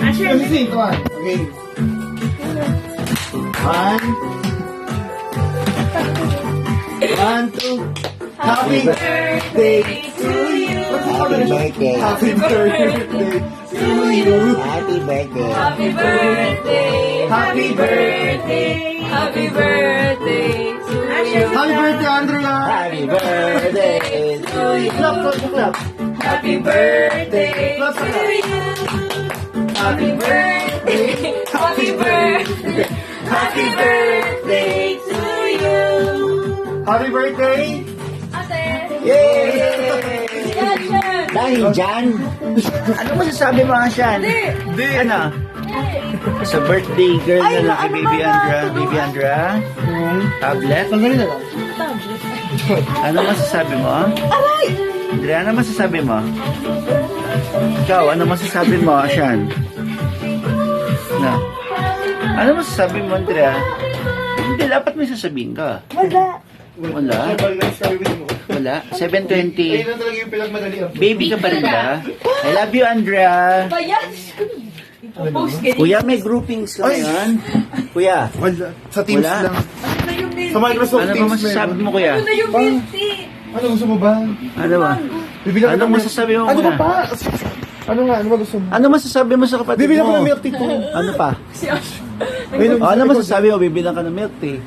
Asher, Sing, come on. Okay. One, two. Happy birthday to you. Happy birthday. Happy birthday to you. Happy birthday. happy birthday, happy birthday, happy birthday to you. Happy birthday, Andrea. Happy birthday to you. Clap, clap, clap. Happy birthday Clap, to clap. you. Happy birthday, happy birthday, happy birthday to you. Happy birthday. Ate, Yay! yan siya. Dahil dyan, ano masasabi mo, Ashan? Hindi. Ano? Sa birthday girl na lang kay Baby Andra. Baby Andra? Tablet? Tanggalin na lang. Ano masasabi mo? Aray! Andrea, ano masasabi mo? Ikaw, ano masasabi mo, Ashan? Na? Ano masasabi mo, Andrea? Hindi, dapat may sasabihin ka. Wala? Wala? 7:20. Ayun na talaga yung pinagmadalian. Baby ka pa rin ba? I love you, Andrea. Bayan. Post ka. Kuya, may groupings ka ngayon? Kuya, Wala. Sa Teams Wala. lang. Ano na yung Sa Microsoft ano ba Teams masasabi meron. mo, Kuya? Ano na yung binti? Ano gusto mo ba? Ano ba? Bibigyan ka Anong ng- masasabi mo Ano muna? ba pa? Ano nga? Ano ba gusto mo? Ano masasabi mo sa kapatid Bibigyan ko mo? ng milk tea to. Ano pa? Si Asher. Ayun, O, ano masasabi mo? Bibilang ka ng milk tea.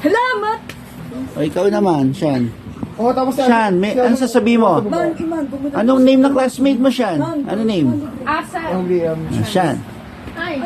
Salamat. O, ikaw naman, Sean. Oh, tapos Sean, may, ano sasabihin mo? Man, iman, bumula. Anong name ng classmate mo, Sean? Ano name? Asa. Ang Liam. Sean. Ay.